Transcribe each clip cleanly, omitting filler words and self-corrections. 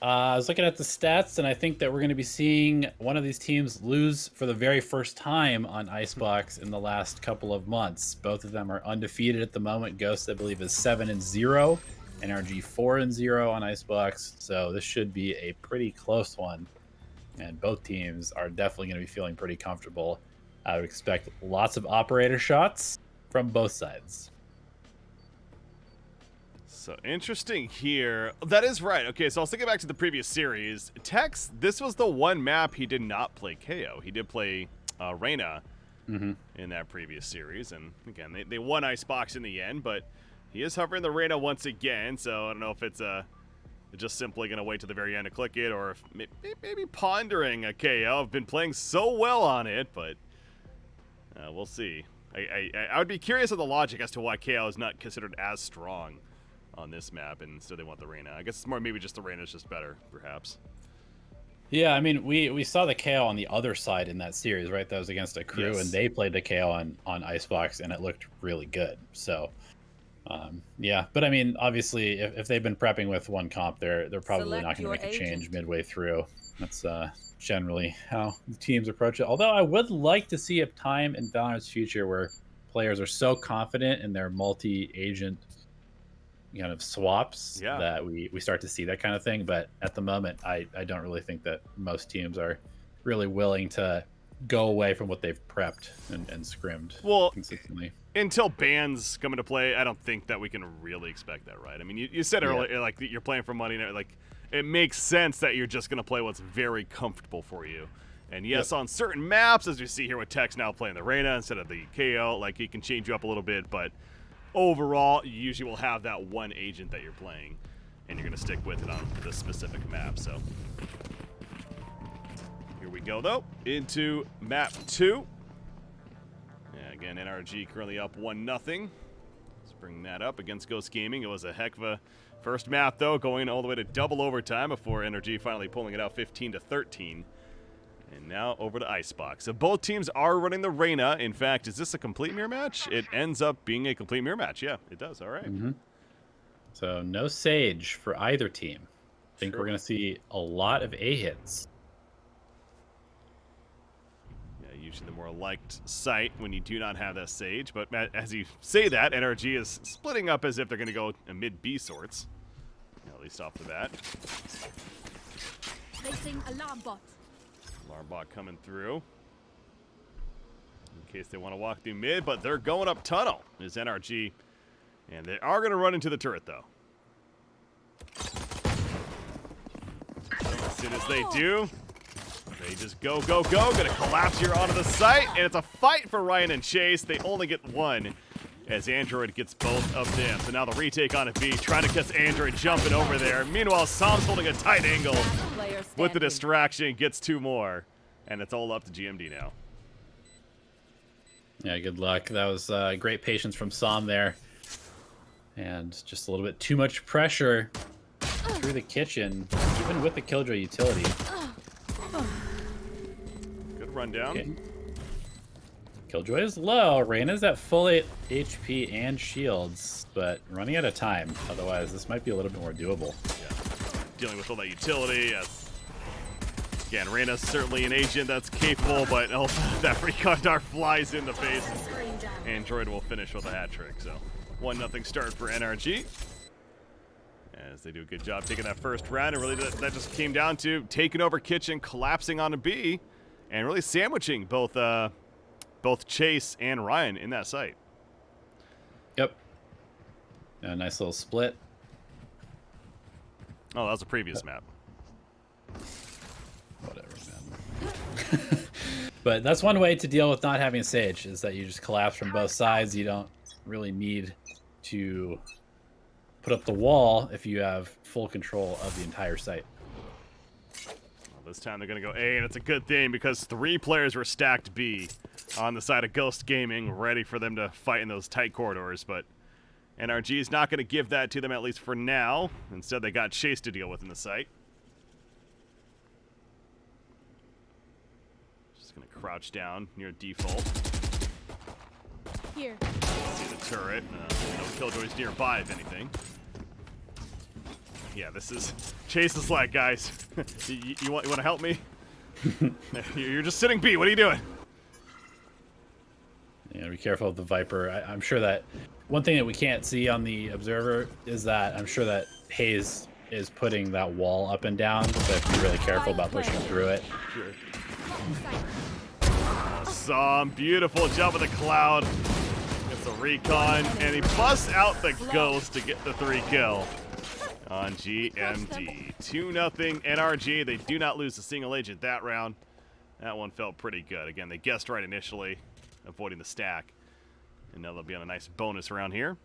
I was looking at the stats, and I think that we're going to be seeing one of these teams lose for the very first time on Icebox in the last couple of months. Both of them are undefeated at the moment. Ghost, I believe, is 7-0, NRG 4-0 on Icebox. So this should be a pretty close one, and both teams are definitely going to be feeling pretty comfortable. I would expect lots of operator shots from both sides. So interesting here. That is right. Okay, so I was thinking back to the previous series. Tex, this was the one map he did not play KO. He did play Reyna in that previous series. And again, they won Icebox in the end, but he is hovering the Reyna once again. So I don't know if it's just simply going to wait to the very end to click it, or if maybe pondering a KO. I've been playing so well on it, but we'll see. I would be curious of the logic as to why KO is not considered as strong on this map, and so they want the Reyna. I guess it's more maybe just the Reyna's just better, perhaps. Yeah, I mean, we saw the KO on the other side in that series, right? That was against a crew, and they played the KO on Icebox, and it looked really good. So, yeah. But I mean, obviously, if they've been prepping with one comp, they're probably not going to make a change midway through. That's generally how the teams approach it. Although I would like to see a time in Valorant's future where players are so confident in their multi-agent kind of swaps that we start to see that kind of thing. But at the moment, I don't really think that most teams are really willing to go away from what they've prepped and scrimmed consistently. Until bans come into play, I don't think that we can really expect that, right? I mean, you said earlier, like, you're playing for money, and like, it makes sense that you're just going to play what's very comfortable for you. And yes, on certain maps, as you see here with Tex now playing the Reyna instead of the KO, like, he can change you up a little bit, but overall, you usually will have that one agent that you're playing, and you're going to stick with it on this specific map. So here we go, though, into map 2. Yeah, again, NRG currently up 1-0. Let's bring that up against Ghost Gaming. It was a heck of a first map, though, going all the way to double overtime before NRG finally pulling it out 15-13. And now over to Icebox. So both teams are running the Reyna. In fact, is this a complete mirror match? It ends up being a complete mirror match. Yeah, it does. All right. So no Sage for either team. I think we're going to see a lot of A hits. Yeah, usually the more liked site when you do not have that Sage. But as you say that, NRG is splitting up as if they're going to go mid B sorts. At least off the bat. Placing alarm bot. Alarm bot coming through. In case they want to walk through mid, but they're going up tunnel is NRG. And they are going to run into the turret, though. As soon as they do, they just go, go, go. Going to collapse here onto the site. And it's a fight for Ryan and Chase. They only get one as Android gets both of them. So now the retake on a B, trying to catch Android jumping over there. Meanwhile, Som's holding a tight angle with the distraction, gets 2 more. And it's all up to GMD now. Yeah, good luck. That was great patience from Som there. And just a little bit too much pressure through the kitchen, even with the Killjoy utility. Good rundown. Okay. Killjoy is low. Reyna's at full HP and shields, but running out of time. Otherwise, this might be a little bit more doable. Yeah. Dealing with all that utility. Yes. Again, Reyna's certainly an agent that's capable, but that recon dart flies in the face. Android will finish with a hat trick. So 1-0 start for NRG. As they do a good job taking that first round, and really that just came down to taking over kitchen, collapsing on a B, and really sandwiching both Chase and Ryan in that site. Yep. A nice little split. Oh, that was a previous map. Whatever, man. But that's one way to deal with not having Sage, is that you just collapse from both sides. You don't really need to put up the wall if you have full control of the entire site. Well, this time they're going to go A, and it's a good thing because 3 players were stacked B on the side of Ghost Gaming, ready for them to fight in those tight corridors, but NRG is not going to give that to them, at least for now. Instead, they got Chase to deal with in the site. Just going to crouch down near default. Here. See the turret. No Killjoys nearby, if anything. Yeah, this is Chase is like, guys, you want to help me? You're just sitting B. What are you doing? Yeah, be careful of the Viper. I'm sure that one thing that we can't see on the observer is that I'm sure that Hayes is putting that wall up and down, so I have to be really careful about pushing through it. Sure. Some beautiful jump with the cloud. Gets a recon, and he busts out the ghost to get the 3 kill on GMD. 2-0 NRG. They do not lose a single agent that round. That one felt pretty good. Again, they guessed right initially, avoiding the stack. And now they'll be on a nice bonus round here.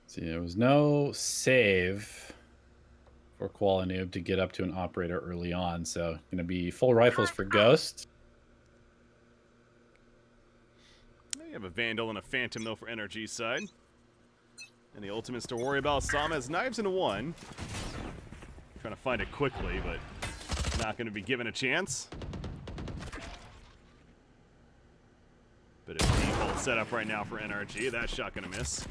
See, there was no save for Koala Noob to get up to an operator early on, so going to be full rifles for Ghost. You have a Vandal and a Phantom, though, for NRG side. And the ultimates to worry about. Sam has knives in 1. Trying to find it quickly, but not going to be given a chance. Bit of default setup right now for NRG. That shot going to miss.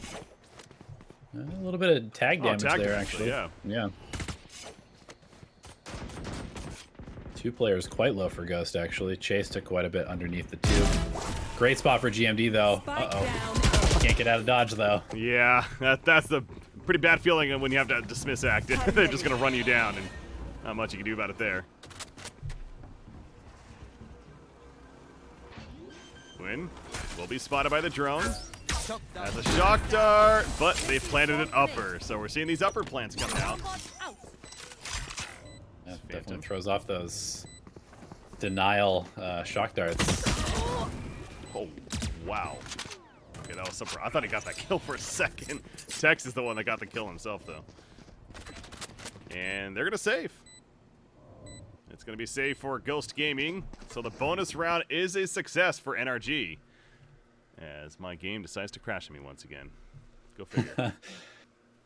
A little bit of tag damage there, actually. Yeah. 2 players quite low for Ghost, actually. Chase took quite a bit underneath the 2. Great spot for GMD, though. Uh-oh. Can't get out of dodge, though. Yeah, that's the pretty bad feeling when you have to dismiss act. They're just going to run you down, and not much you can do about it there. Win will be spotted by the drone. Has a shock dart, but they planted an upper, so we're seeing these upper plants coming out. Yeah, definitely throws off those denial shock darts. Oh, wow. Okay, that was surprising. I thought he got that kill for a second. Tex is the one that got the kill himself, though. And they're going to save. It's going to be safe for Ghost Gaming. So the bonus round is a success for NRG. As my game decides to crash me once again. Go figure.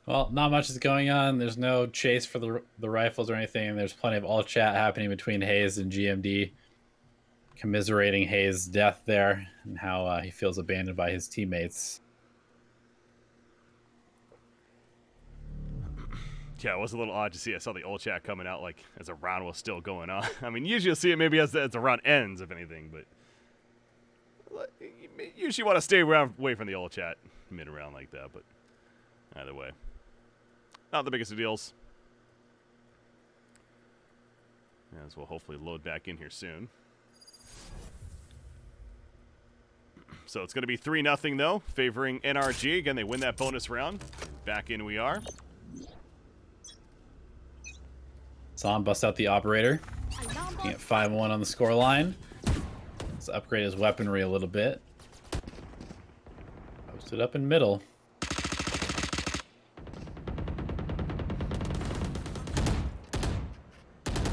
Well, not much is going on. There's no chase for the rifles or anything. There's plenty of all chat happening between Hayes and GMD, commiserating Hayes' death there and how he feels abandoned by his teammates. Yeah, it was a little odd to see. I saw the old chat coming out like as a round was still going on. I mean, usually you'll see it maybe as the round ends, if anything, but you usually want to stay away from the old chat mid-round like that, but either way. Not the biggest of deals. As we'll hopefully load back in here soon. So it's going to be 3-0 though, favoring NRG. Again, they win that bonus round. Back in we are. Sam busts out the operator. Looking at 5-1 on the score line. Let's upgrade his weaponry a little bit. Posted up in middle.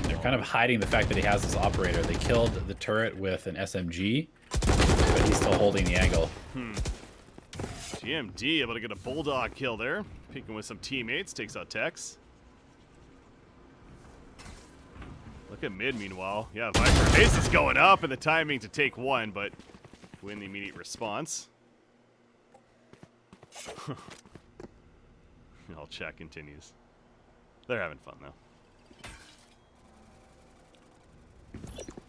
They're kind of hiding the fact that he has this operator. They killed the turret with an SMG, but he's still holding the angle. GMD able to get a bulldog kill there. Peeking with some teammates. Takes out Tex. Look at mid, meanwhile. Yeah, Viper base is going up, and the timing to take 1, but win the immediate response. All chat continues. They're having fun, though.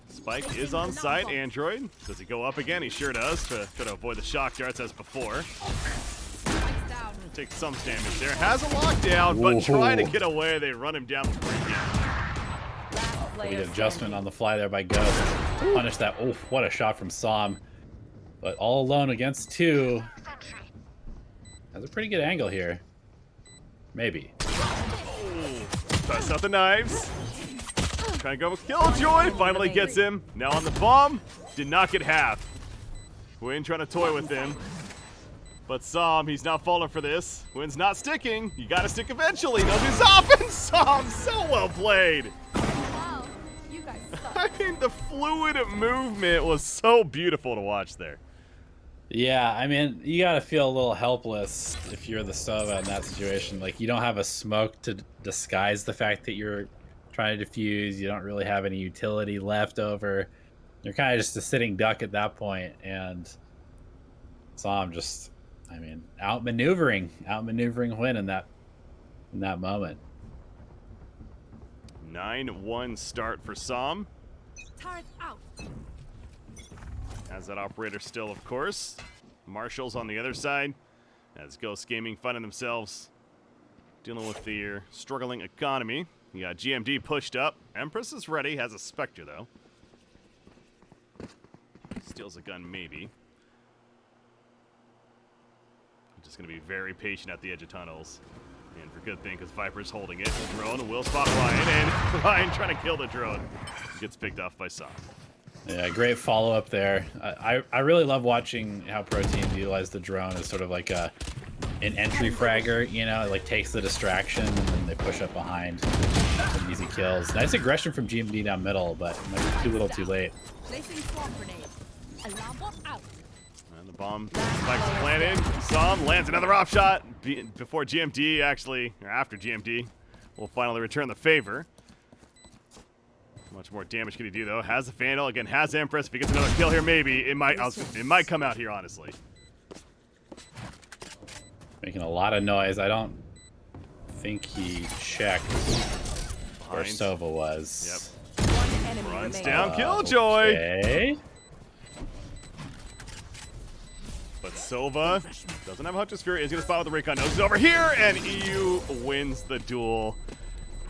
Spike is on site, Android. Does he go up again? He sure does, to try to avoid the shock darts as before. Take some damage there. Has a lockdown, but trying to get away. They run him down before he can. The adjustment on the fly there by Ghost. Punish that. Oof, what a shot from Sam. But all alone against 2. Has a pretty good angle here. Maybe. Busts out the knives. Trying to go with Killjoy. Finally gets him. Now on the bomb. Did not get half. Win trying to toy with him. But Sam, he's not falling for this. Win's not sticking. You gotta stick eventually. No news off, and Sam, so well played. Wow, you guys suck. I mean, the fluid movement was so beautiful to watch there. Yeah, I mean, you gotta feel a little helpless if you're the Sova in that situation. Like, you don't have a smoke to disguise the fact that you're trying to defuse. You don't really have any utility left over. You're kind of just a sitting duck at that point, and Sam just I mean, outmaneuvering Hwyn in that moment. 9-1 start for Som. Turret out. Has that operator still, of course. Marshall's on the other side. As Ghost Gaming finding themselves dealing with their struggling economy. You got GMD pushed up. Empress is ready. Has a Spectre, though. Steals a gun, maybe. Just going to be very patient at the edge of tunnels. And for good thing, because Viper's holding it. Drone will spot Ryan, and Ryan trying to kill the drone. Gets picked off by Som. Yeah, great follow-up there. I really love watching how pro teams utilize the drone as sort of like an entry fragger, you know, it like takes the distraction and then they push up behind. Some easy kills. Nice aggression from GMD down middle, but it might be too little too late. Placing swamp grenade. Alarm bot out. And the bomb spikes planted. Som lands another off shot before GMD actually, or after GMD, will finally return the favor. Much more damage can he do though? Has the Vandal again. Has Empress. If he gets another kill here, maybe it might. It might come out here, honestly. Making a lot of noise. I don't think he checked where Sova was. Yep. One enemy Runs remaining. down. Killjoy. Okay. But Sova doesn't have Hunter's Fury. He's going to spot with the Recon. Noses over here, and EU wins the duel.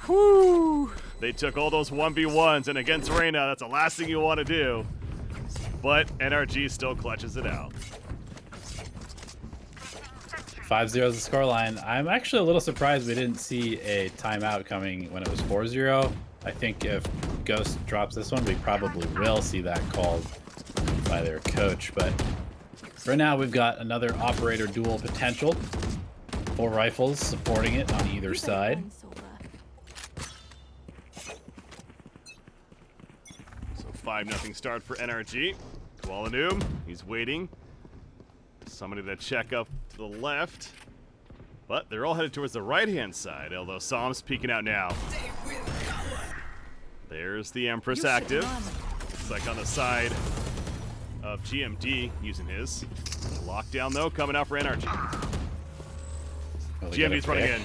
Whew. They took all those 1v1s, and against Reyna, that's the last thing you want to do. But NRG still clutches it out. 5-0 is the scoreline. I'm actually a little surprised we didn't see a timeout coming when it was 4-0. I think if Ghost drops this one, we probably will see that called by their coach. But for now, we've got another operator duel potential. 4 rifles supporting it on either side. So 5-0 start for NRG. Kuala-Noom, he's waiting. Somebody to check up to the left. But they're all headed towards the right-hand side, although Som's peeking out now. There's the Empress active. It's like on the side of GMD using his. Lockdown, though, coming out for NRG. GMD's running in.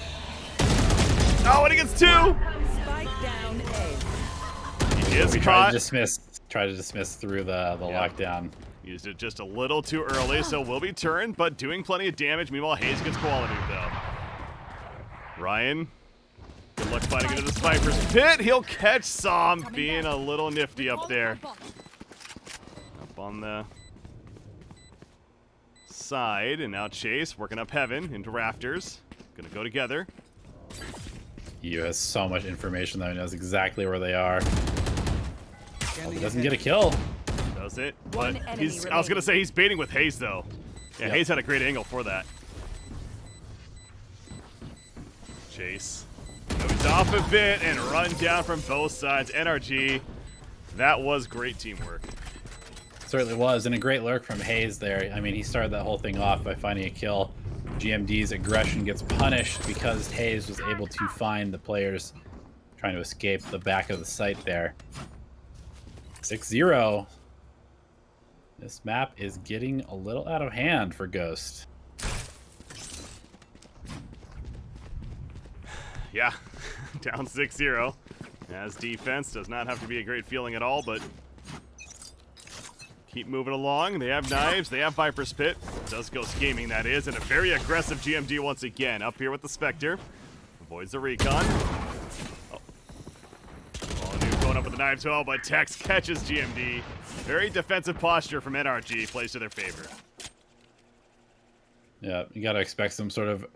Oh, and he gets 2! Spike down A. He is Try caught. to dismiss through the lockdown. Used it just a little too early, so will be turned, but doing plenty of damage. Meanwhile, Hayes gets quality, though. Ryan, good luck fighting into the Viper's pit. He'll catch Som, being a little nifty up there. Up on the side, and now Chase working up heaven into rafters. Gonna go together. He has so much information that he knows exactly where they are. Well, he doesn't get a kill. Does it? But I was gonna say he's baiting with Hayes though. Yeah, Yep. Hayes had a great angle for that. Chase moves off a bit and run down from both sides. NRG, that was great teamwork. Certainly was, and a great lurk from Hayes there. I mean, he started that whole thing off by finding a kill. GMD's aggression gets punished because Hayes was able to find the players trying to escape the back of the site there. 6-0. This map is getting a little out of hand for Ghost. Yeah, down 6-0. As defense does not have to be a great feeling at all, but keep moving along. They have knives, they have Viper's Pit. Does Ghost Gaming, that is, and a very aggressive GMD once again. Up here with the Spectre. Avoids the recon. Oh. Going up with the knives as well, but Tex catches GMD. Very defensive posture from NRG plays to their favor. Yeah, you gotta expect some sort of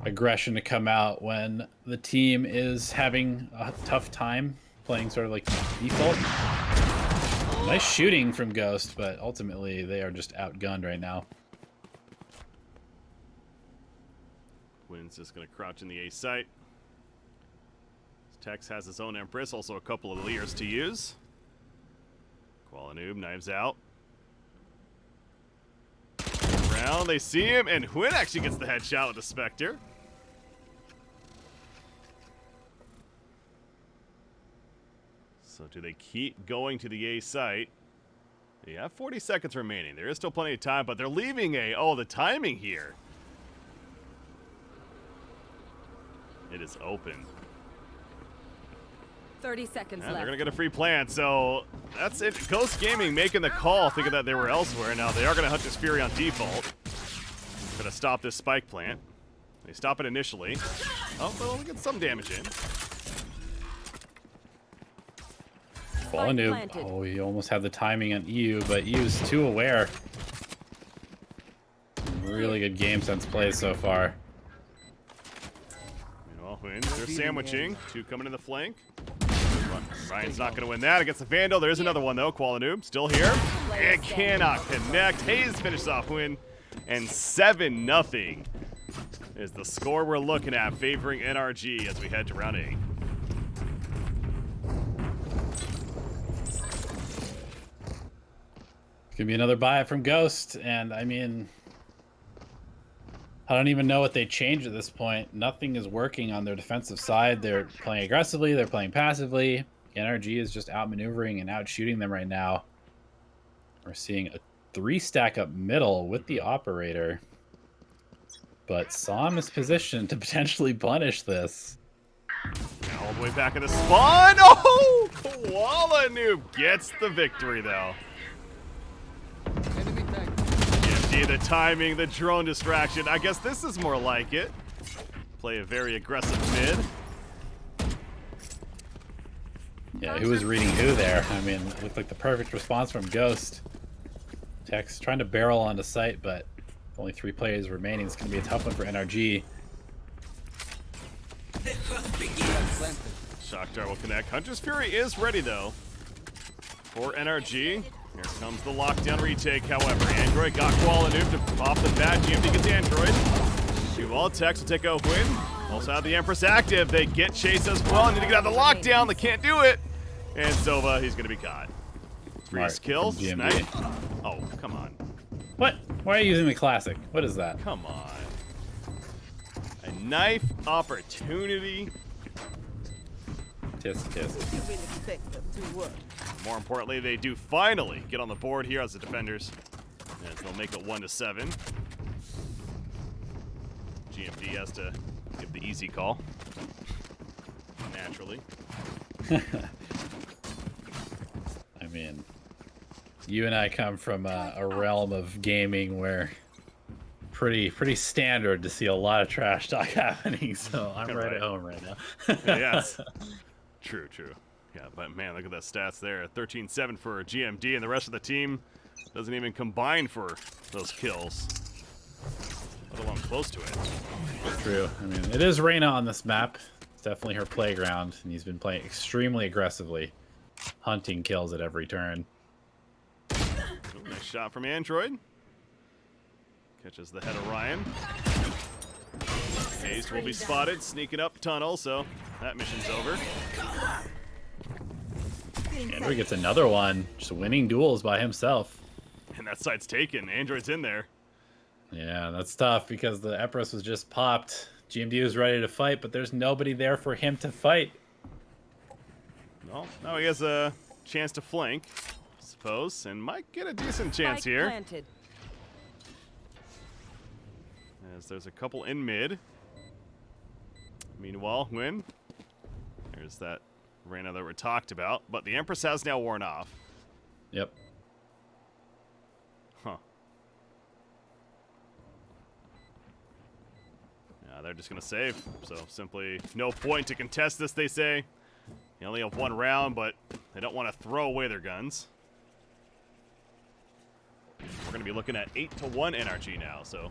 aggression to come out when the team is having a tough time playing sort of like default. Nice shooting from Ghost, but ultimately they are just outgunned right now. Quinn's just going to crouch in the A site. Tex has his own Empress, also a couple of Leers to use. Kuala-Noob, knives out. Around, they see him, and Hwyn actually gets the headshot with the Spectre. So do they keep going to the A site? Yeah, 40 seconds remaining. There is still plenty of time, but they're leaving a... Oh, the timing here. It is open. 30 seconds And left. they're going to get a free plant, so that's it. Ghost Gaming making the call, thinking that they were elsewhere. Now, they are going to hunt this Fury on default. They're going to stop this spike plant. They stop it initially. Oh, but only get some damage in. Noob. Oh, he almost had the timing on EU, but EU's too aware. Really good game sense plays so far. Meanwhile, they're sandwiching. 2 coming in the flank. Ryan's not going to win that against the Vandal. There's another one, though. Noob still here. It cannot connect. Hayes finishes off win. And 7-0 is the score we're looking at, favoring NRG as we head to round 8. Could be another buy from Ghost, and I mean, I don't even know what they changed at this point. Nothing is working on their defensive side. They're playing aggressively, they're playing passively. NRG is just outmaneuvering and out shooting them right now. We're seeing a 3 stack up middle with the operator, but Sam is positioned to potentially punish this. Now all the way back in the spawn. Oh, Koala Noob gets the victory though. GMD, the timing, the drone distraction. I guess this is more like it. Play a very aggressive mid. Yeah, who was reading who there? I mean, it looked like the perfect response from Ghost. Tex trying to barrel onto site, but only 3 players remaining. It's going to be a tough one for NRG. Shock Dart will connect. Hunter's Fury is ready though for NRG. Here comes the lockdown retake, however. Android got Koala Noob to off the bat. GMD gets Android. Duval Tex will take a win. Also have the Empress active. They get Chase as well. Need to get out of the lockdown. They can't do it. And Sova, he's going to be caught. 3 kills. Snipe. Oh, come on. What? Why are you using the classic? What is that? Come on. A knife opportunity. Tisk, tisk. More importantly, they do finally get on the board here as the defenders. And they'll make it 1-7. GMD has to give the easy call. Naturally. I mean, you and I come from a realm of gaming where pretty standard to see a lot of trash talk happening, so I'm right at home right now. Yes. True. Yeah, but man, look at the stats there. 13-7 for GMD, and the rest of the team doesn't even combine for those kills, let alone close to it. True. I mean, it is Reyna on this map. It's definitely her playground, and he's been playing extremely aggressively, hunting kills at every turn. Ooh, nice shot from Android. Catches the head of Ryan. Hayes will be spotted, sneaking up tunnel, so that mission's over. Android gets another one, just winning duels by himself. And that side's taken. Android's in there. Yeah, that's tough because the Empress was just popped. GMD was ready to fight, but there's nobody there for him to fight. Well, now he has a chance to flank, I suppose, and might get a decent chance here. Planted. As there's a couple in mid. Meanwhile, Win. There's that Reyna that we talked about, but the Empress has now worn off. Yep. Huh. Yeah, they're just going to save. So simply no point to contest this, they say. They only have 1 round, but they don't want to throw away their guns. We're going to be looking at 8-1 NRG now, so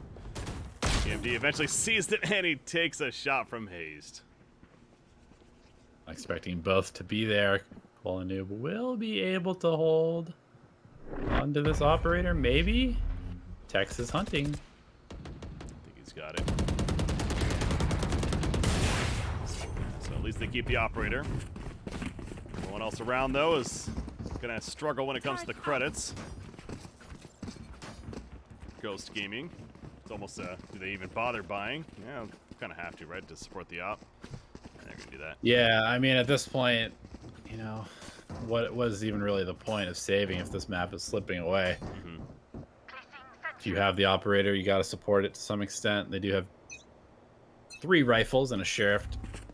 GMD eventually sees it, and he takes a shot from Hazed. Expecting both to be there. Noob will be able to hold onto this operator, maybe? Tex is hunting. I think he's got it. So at least they keep the operator. No one else around, though, is going to struggle when it comes to the credits. Ghost Gaming. It's almost, do they even bother buying? Yeah, kind of have to, right, to support the op. And they're going to do that. Yeah, I mean, at this point, you know, what was even really the point of saving if this map is slipping away? If you have the operator, you got to support it to some extent. They do have 3 rifles and a sheriff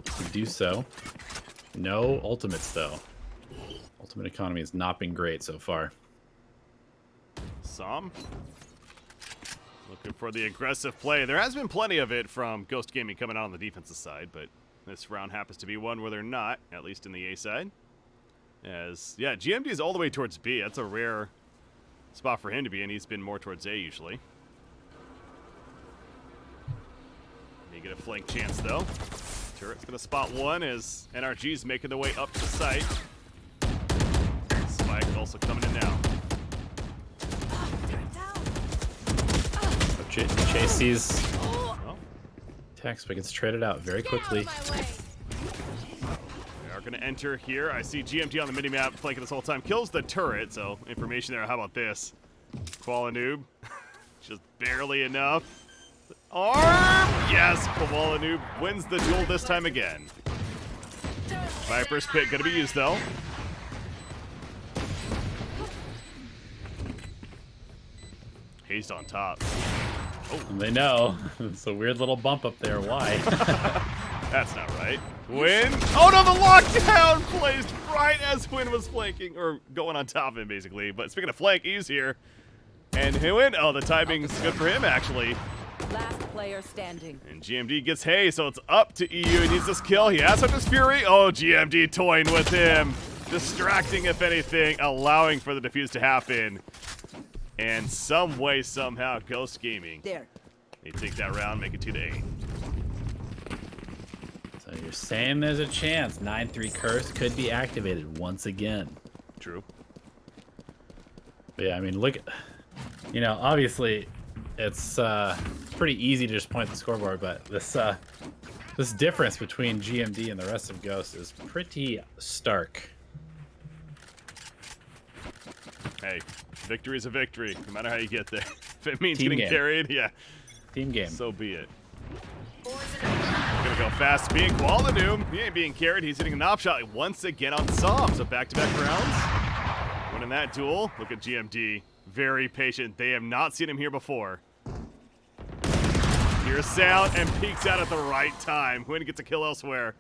to do so. No ultimates, though. Ultimate economy has not been great so far. Som looking for the aggressive play. There has been plenty of it from Ghost Gaming coming out on the defensive side, but this round happens to be one where they're not, at least in the A side. As, yeah, GMD is all the way towards B. That's a rare spot for him to be in. He's been more towards A usually. They get a flank chance, though. Turret's going to spot one as NRG's making their way up to the site. Spike also coming in now. Chase sees text, but gets traded out very quickly. They are going to enter here. I see GMT on the minimap flanking this whole time. Kills the turret, so information there. How about this? Koala Noob. Just barely enough. Arm! Yes, Koala Noob wins the duel this time again. Viper's Pit going to be used, though. Hazed on top. Oh. They know. It's a weird little bump up there. Why? That's not right. Win. Oh no, the lockdown placed right as Win was flanking, or going on top of him, basically. But speaking of flank, he's here. And Win, oh, the timing's good for him, actually. Last player standing. And GMD gets Hay, so it's up to EU. He needs this kill. He has his Fury. Oh, GMD toying with him. Distracting, if anything, allowing for the defuse to happen. And some way, somehow, Ghost Gaming. There. They take that round, make it 2-8. So you're saying there's a chance 9-3 curse could be activated once again. True. But yeah, I mean, look, you know, obviously it's pretty easy to just point at the scoreboard, but this difference between GMD and the rest of Ghost is pretty stark. Hey, victory is a victory, no matter how you get there. If it means Team getting game. carried, yeah. Team game. So be it. Gonna go fast. Being Koala Noob, he ain't being carried. He's hitting an op shot once again on Som. So back-to-back rounds. Winning that duel. Look at GMD. Very patient. They have not seen him here before. Hears sound and peeks out at the right time. Win gets a kill elsewhere.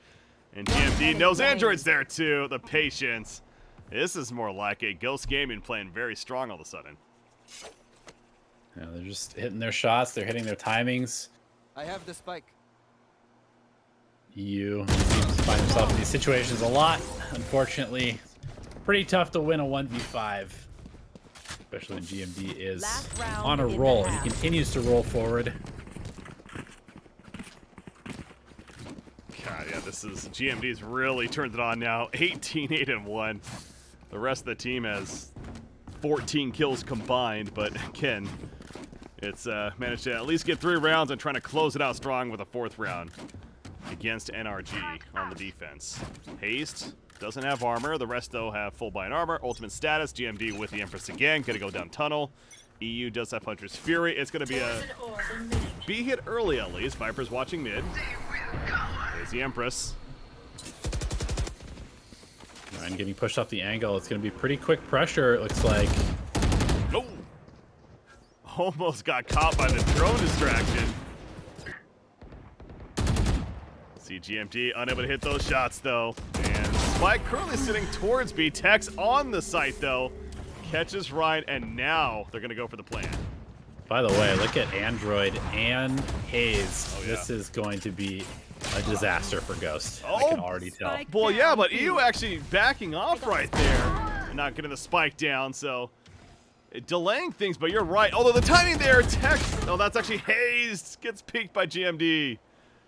And GMD knows Android's there too. The patience. This is more like a Ghost Gaming playing very strong all of a sudden. Yeah, they're just hitting their shots. They're hitting their timings. I have the spike. You seems to find himself in these situations a lot. Unfortunately, pretty tough to win a 1v5, especially when GMD is on a roll. He continues to roll forward. God, yeah, this is GMD's really turned it on now. 18-8-1. The rest of the team has 14 kills combined, but again, it's managed to at least get 3 rounds and trying to close it out strong with a 4th round against NRG on the defense. Haste doesn't have armor. The rest, though, have full body armor. Ultimate status, GMD with the Empress again. Gonna go down tunnel. EU does have Hunter's Fury. It's gonna be a B hit early, at least. Viper's watching mid. There's the Empress. Ryan getting pushed off the angle. It's going to be pretty quick pressure, it looks like. Oh! Almost got caught by the drone distraction. See GMT unable to hit those shots, though. And Spike currently sitting towards B. Tex on the site, though. Catches Ryan, and now they're going to go for the plan. By the way, look at Android and Haze. Oh, yeah. This is going to be a disaster for Ghost. I Oh, can already tell. Well, yeah, but EU actually backing off right there. Not getting the spike down, so delaying things, but you're right. Although the timing there, Tex, oh, that's actually Hazed. Gets peeked by GMD.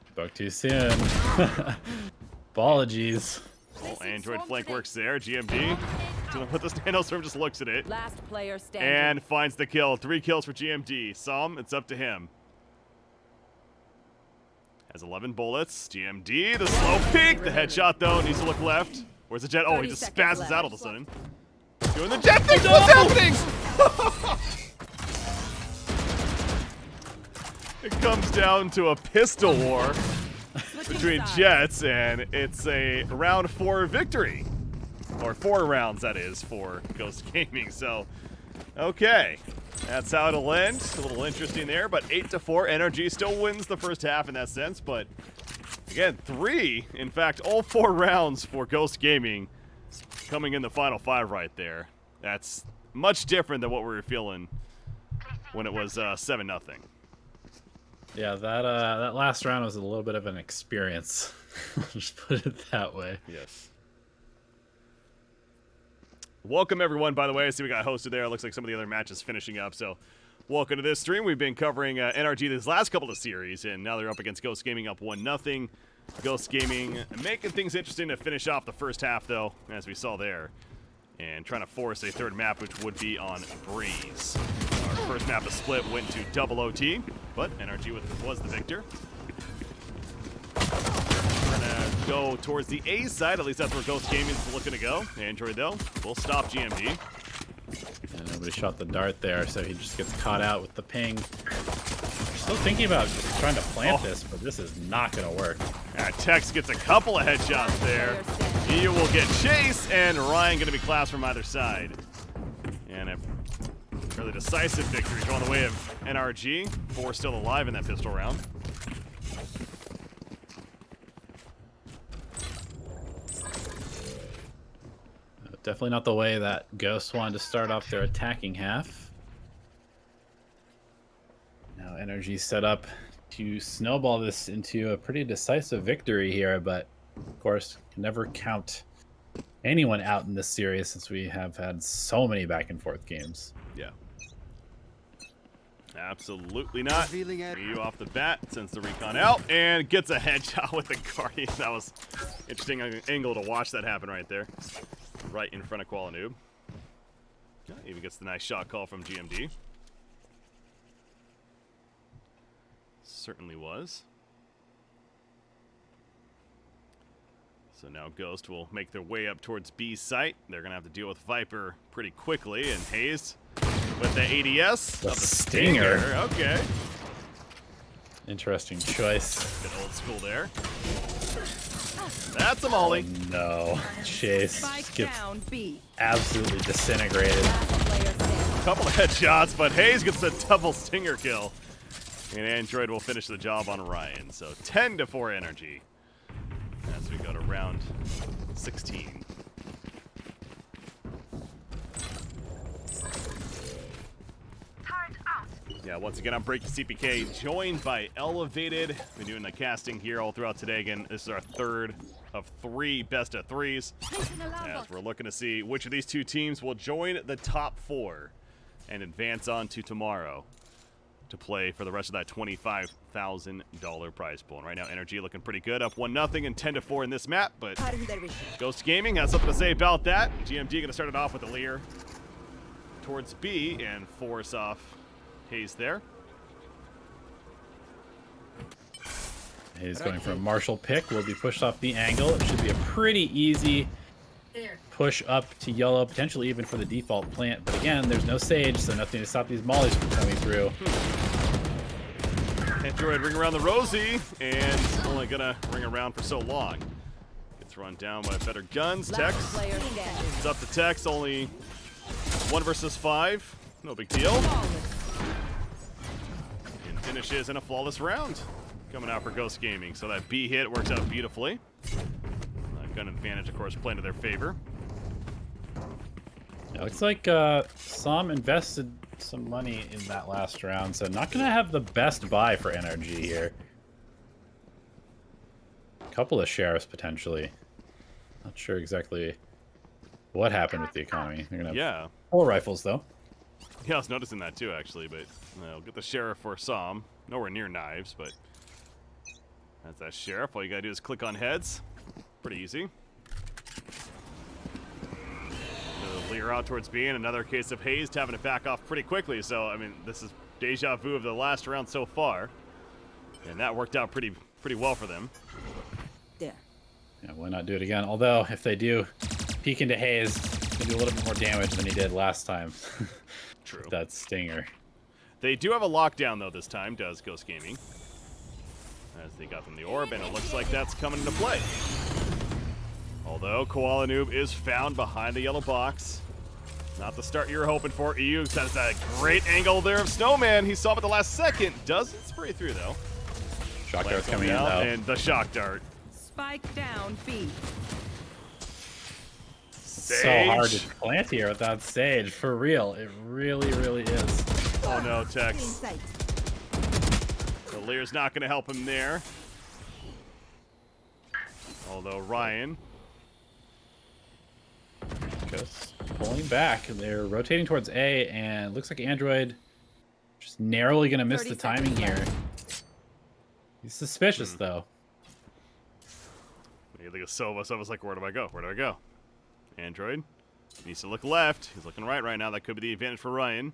Spoke too soon. Apologies. Well, Android flank works there. GMD doesn't put the standoff, just looks at it. Last player standing. And finds the kill. 3 kills for GMD. Som, it's up to him. Has 11 bullets. GMD, the slow peek. The headshot, though, needs to look left. Where's the jet? Oh, he just spazzes out all of a sudden. Doing the jet thing. No! What's happening? It comes down to a pistol war between jets, and it's a round 4 victory. or 4 rounds, that is, for Ghost Gaming. So, okay. That's how it'll end. A little interesting there, but 8-4. NRG still wins the first half in that sense, but again, 3, in fact, all 4 rounds for Ghost Gaming coming in the final 5 right there. That's much different than what we were feeling when it was 7-0. Yeah, that last round was a little bit of an experience. Just put it that way. Yes. Welcome, everyone, by the way. I see we got hosted there. It looks like some of the other matches finishing up, so welcome to this stream. We've been covering NRG these last couple of series, and now they're up against Ghost Gaming up 1-0. Ghost Gaming making things interesting to finish off the first half, though, as we saw there, and trying to force a third map, which would be on Breeze. Our first map of split went to double OT, but NRG was the victor. Go towards the A side, at least that's where Ghost Gaming is looking to go. Android, though, will stop GMD. And nobody shot the dart there, so he just gets caught out with the ping. Still thinking about just trying to plant this, but this is not going to work. Tex gets a couple of headshots there. He will get chase, and Ryan going to be classed from either side. And a fairly decisive victory going the way of NRG. 4 still alive in that pistol round. Definitely not the way that Ghost wanted to start off their attacking half. Now NRG set up to snowball this into a pretty decisive victory here, but of course can never count anyone out in this series since we have had so many back and forth games. Yeah. Absolutely not. Ryu off the bat, sends the recon out, and gets a headshot with the Guardian. That was interesting angle to watch that happen right there. Right in front of Qualanoob. Yeah, even gets the nice shot call from GMD. Certainly was. So now Ghost will make their way up towards B site. They're going to have to deal with Viper pretty quickly, and Hayes with the ADS The of the Stinger. Okay. Interesting choice. Bit old school there. That's a molly. No. Chase Spike gets down B. absolutely disintegrated. Last player standing. Couple of headshots, but Hayes gets a double stinger kill. And Android will finish the job on Ryan. So 10-4 energy as we go to round 16. Yeah, once again, I'm Breaking CPK, joined by Elevated. Been doing the casting here all throughout today. Again, this is our 3rd of 3 best of 3s. As we're looking to see which of these 2 teams will join the top 4 and advance on to tomorrow to play for the rest of that $25,000 prize pool. And right now, NRG looking pretty good, up 1-0 and 10-4 in this map. But Ghost Gaming has something to say about that. GMD going to start it off with a Lear towards B and force off Hayes there. Hayes going for a Marshall pick. Will be pushed off the angle. It should be a pretty easy push up to yellow, potentially even for the default plant. But again, there's no Sage, so nothing to stop these mollies from coming through. Android ring around the Rosie, and only gonna ring around for so long. Gets run down by better guns. Tex. It's up to Tex, only 1 versus 5. No big deal. And finishes in a flawless round. Coming out for Ghost Gaming. So that B hit works out beautifully. Gun advantage, of course, playing to their favor. It looks like Som invested some money in that last round, so not going to have the best buy for NRG here. A couple of sheriffs, potentially. Not sure exactly what happened with the economy. They're going to have 4 rifles, though. Yeah, I was noticing that, too, actually, but we'll get the sheriff for Som. Nowhere near knives, but that's that sheriff. All you got to do is click on heads. Pretty easy. Lear out towards B, and another case of Hayes having to back off pretty quickly. So, I mean, this is deja vu of the last round so far. And that worked out pretty well for them. Yeah. Yeah, why not do it again? Although, if they do peek into Hayes, they do a little bit more damage than he did last time. True. That stinger. They do have a lockdown, though, this time, does Ghost Gaming. As they got from the orb, and it looks like that's coming into play. Although Koala Noob is found behind the yellow box. Not the start you were hoping for. EU sets that great angle there of Snowman. He saw him at the last second. Doesn't spray through, though. Shock dart's coming in, though. And the shock dart. Spike down, B. So hard to plant here without Sage. For real. It really, really is. Oh, no, Tex. The Lear's not going to help him there. Although Ryan just pulling back. They're rotating towards A, and it looks like Android just narrowly going to miss the timing here. He's suspicious, though. You think of Sova. Sova's like, where do I go? Where do I go? Android needs to look left. He's looking right now. That could be the advantage for Ryan.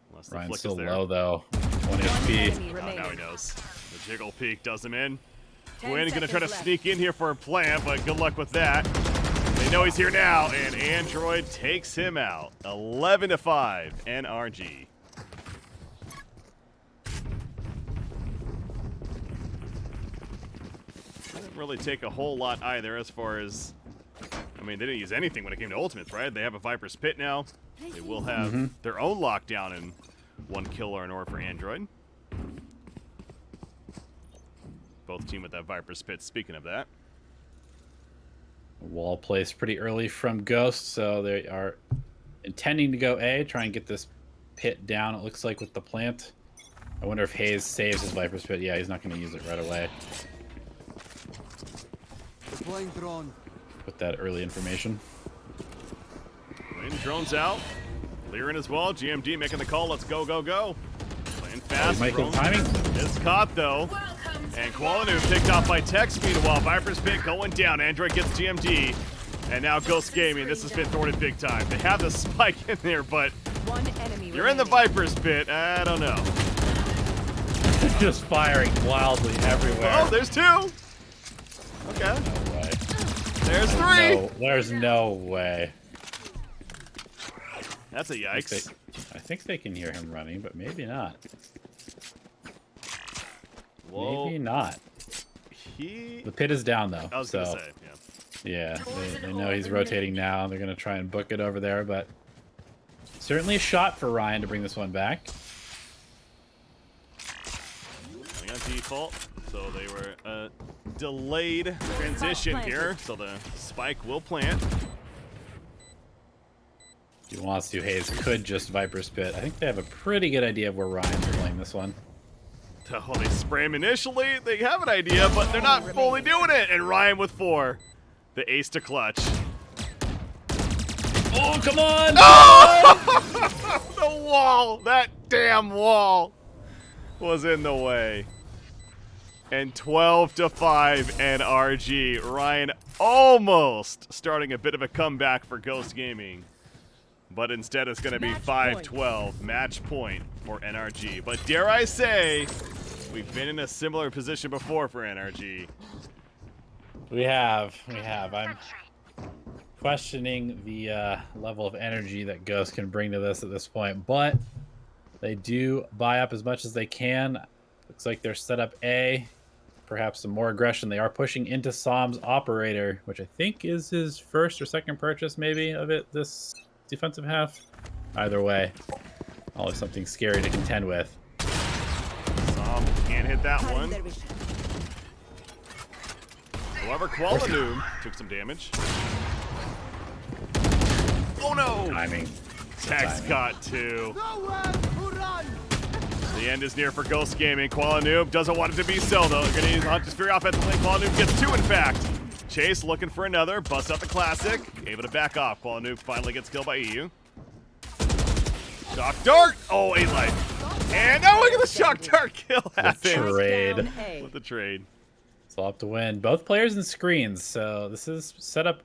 Unless the Ryan's flick still is there. low, though. 1 HP. Oh, now he knows. The jiggle peek does him in. Twin gonna try to sneak in here for a plant, but good luck with that. They know he's here now, and Android takes him out. 11-5, NRG. Didn't really take a whole lot either as far as, I mean, they didn't use anything when it came to ultimates, right? They have a Viper's Pit now. They will have their own lockdown and 1 kill or an orb for Android. Both team with that Viper's Pit, speaking of that. Wall placed pretty early from Ghost, so they are intending to go A, try and get this pit down, it looks like, with the plant. I wonder if Hayes saves his Viper's Pit. Yeah, he's not going to use it right away. Deploying drone. With that early information. Playing drones out. Clearing as well. GMD making the call. Let's go, go, go. Playing fast. Michael timing. It's caught, though. And Qualanu picked off by Tex. Meanwhile, Viper's Pit going down. Android gets GMD. And now Ghost Gaming. This has been thwarted big time. They have the spike in there, but you're in the Viper's Pit. I don't know. Just firing wildly everywhere. Oh, there's 2. Okay. No way. There's 3. No, there's no way. That's a yikes. I think they can hear him running, but maybe not. Whoa. Maybe not. The pit is down, though. I was so, going to say, yeah. Yeah, they know he's rotating now. They're going to try and book it over there, but certainly a shot for Ryan to bring this one back. They got default, so they were delayed transition here, so the spike will plant. If he wants to, Hayes could just Viper's Pit. I think they have a pretty good idea of where Ryan's playing this one. Oh, they spray him initially. They have an idea, but they're not fully doing it. And Ryan with 4. The ace to clutch. Oh, come on! Oh! The wall! That damn wall was in the way. And 12-5 NRG. Ryan almost starting a bit of a comeback for Ghost Gaming. But instead it's going to be 5-12. Match point for NRG. But dare I say, we've been in a similar position before for NRG. We have. I'm questioning the level of energy that Ghost can bring to this at this point. But they do buy up as much as they can. Looks like they're set up A. Perhaps some more aggression. They are pushing into Som's operator, which I think is his first or second purchase maybe of it this defensive half. Either way, always something scary to contend with. Som can't hit that one. However, Qualanu took some damage. Oh no! Timing. Tex got 2. The end is near for Ghost Gaming. Qualanoob doesn't want it to be so, though. They're going to hunt just very offensively. Qualanoob gets 2, in fact. Chase looking for another. Busts out the classic. Able to back off. Qualanoob finally gets killed by EU. Shock dart. Oh, 8 life. And now look at the shock dart kill happen. Trade. With the trade. Swap to win. Both players in screens, so this is set up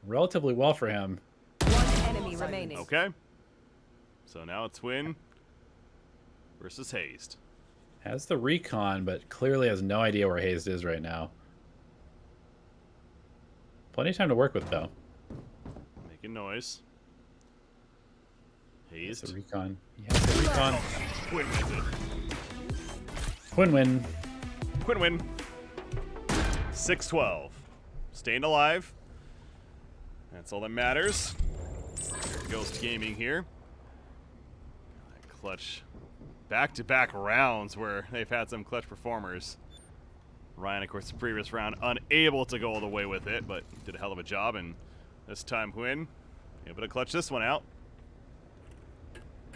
relatively well for him. One enemy remaining. Okay. So now it's Win versus Hazed. Has the recon, but clearly has no idea where Hazed is right now. Plenty of time to work with, though. Making noise. Hazed. The recon. He has the recon. Quinn wins it. Quinn win. Quinn win. 6-12. staying alive. That's all that matters. Ghost Gaming here. Clutch. Back-to-back rounds where they've had some clutch performers. Ryan, of course, the previous round unable to go all the way with it, but did a hell of a job, and this time Huynh able to clutch this one out.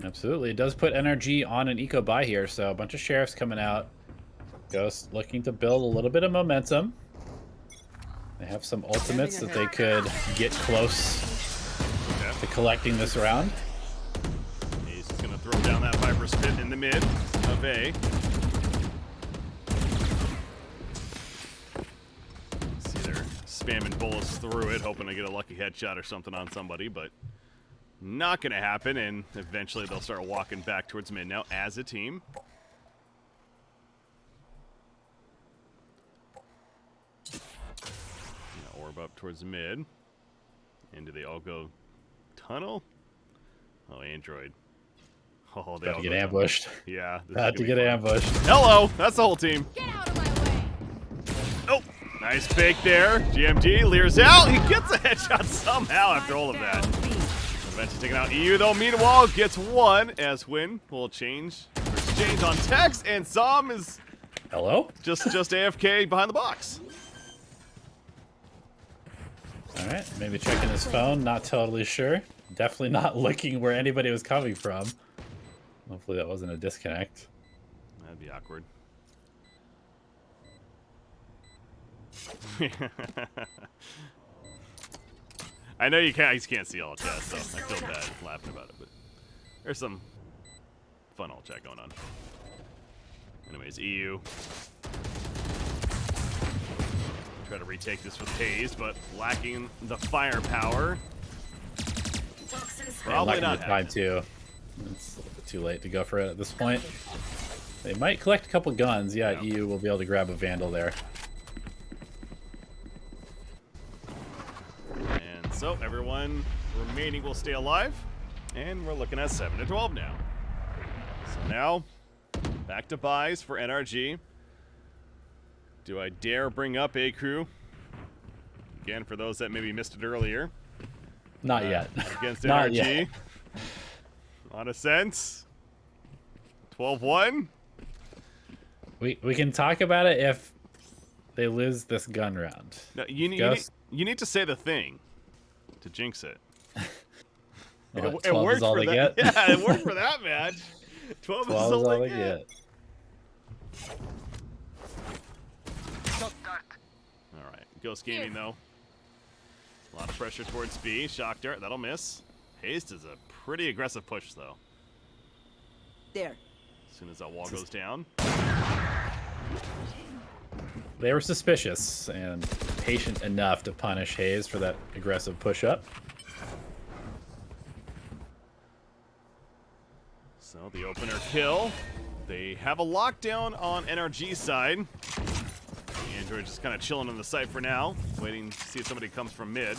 Absolutely. It does put NRG on an eco buy here, so a bunch of sheriffs coming out. Ghost looking to build a little bit of momentum. They have some ultimates that they could get close to collecting this round. He's just going to throw down that Viper's Pit in the mid of A. See, they're spamming bullets through it, hoping to get a lucky headshot or something on somebody, but not going to happen, and eventually they'll start walking back towards mid now as a team. Orb up towards mid. And do they all go tunnel? Oh, Android. Oh, they About all to get go ambushed. tunnel. Yeah. About to get ambushed. Hello! That's the whole team. Get out of my way. Oh, nice fake there. GMG leers out. He gets a headshot somehow after all of that. Eventually taking out EU, though. Meanwhile, gets one as Huynh will exchange on text, and Zom is Hello? just AFK behind the box. All right, maybe checking his phone. Not totally sure. Definitely not looking where anybody was coming from. Hopefully that wasn't a disconnect. That'd be awkward. I know you guys can't see all chat, so I feel bad laughing about it, but there's some fun all chat going on. Anyways, EU. Try to retake this with Haze, but lacking the firepower. Probably not time too. It's a little bit too late to go for it at this point. They might collect a couple guns. Yeah, EU will be able to grab a Vandal there. And so everyone remaining will stay alive, and we're looking at 7-12 now. So now, back to buys for NRG. Do I dare bring up A crew? Again, for those that maybe missed it earlier. Not yet. Against Not NRG. yet. On a sense. 12-1. We can talk about it if they lose this gun round. No, you need to say the thing to jinx it. What, It worked is all for they that. get? Yeah, it worked for that match. 12 is all they get. Alright, Ghost Gaming though. A lot of pressure towards B. Shock Dart, that'll miss. Haste is a pretty aggressive push though. There. As soon as that wall goes down. They were suspicious and patient enough to punish Haze for that aggressive push-up. So the opener kill. They have a lockdown on NRG side. Android just kind of chilling on the site for now, waiting to see if somebody comes from mid.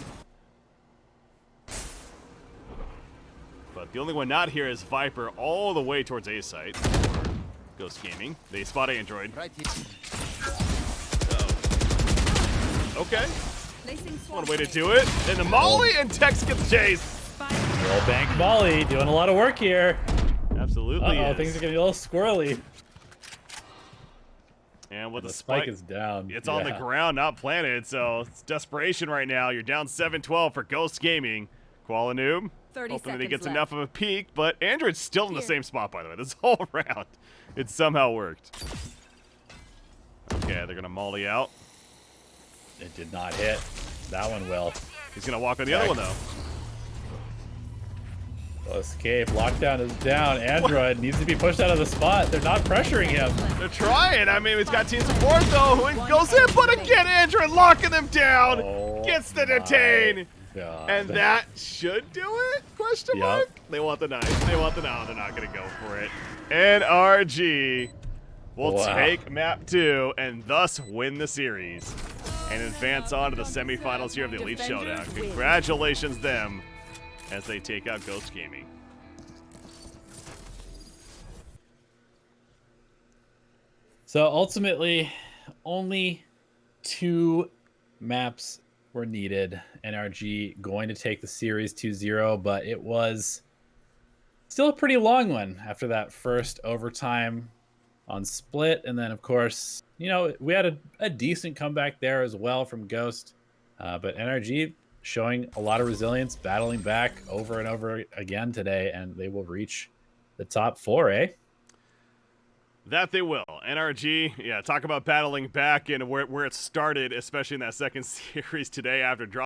But the only one not here is Viper, all the way towards A site. Ghost Gaming. They spot Android. Right here. Okay. One way to do it. And the Molly and Tex gets chased. Roll bank Molly doing a lot of work here. Absolutely. Uh-oh, is. things are getting a little squirrely. And with The the spike is down. It's on the ground, not planted, so it's desperation right now. You're down 7-12 for Ghost Gaming. Koala Noob, 30 hoping that he seconds gets left. enough of a peek, but Android's still in the same spot, by the way, this whole round. It somehow worked. Okay, they're going to molly out. It did not hit. That one will. He's going to walk on the other one, though. Escape. Lockdown is down. Android needs to be pushed out of the spot. They're not pressuring him. They're trying. I mean, he's got team support, though. Who goes in, but again, Android locking them down. Gets the detain. God. And that should do it? Question mark? They want the knife. They want the no. They're not going to go for it. NRG will take map 2 and thus win the series and advance on to the semifinals here of the Elite Showdown. Congratulations them as they take out Ghost Gaming. So ultimately, only 2 maps were needed. NRG going to take the series 2-0, but it was still a pretty long one after that first overtime on Split. And then, of course, you know, we had a decent comeback there as well from Ghost. But NRG showing a lot of resilience, battling back over and over again today, and they will reach the top 4, eh? That they will. NRG, yeah, talk about battling back and where it started, especially in that second series today after dropping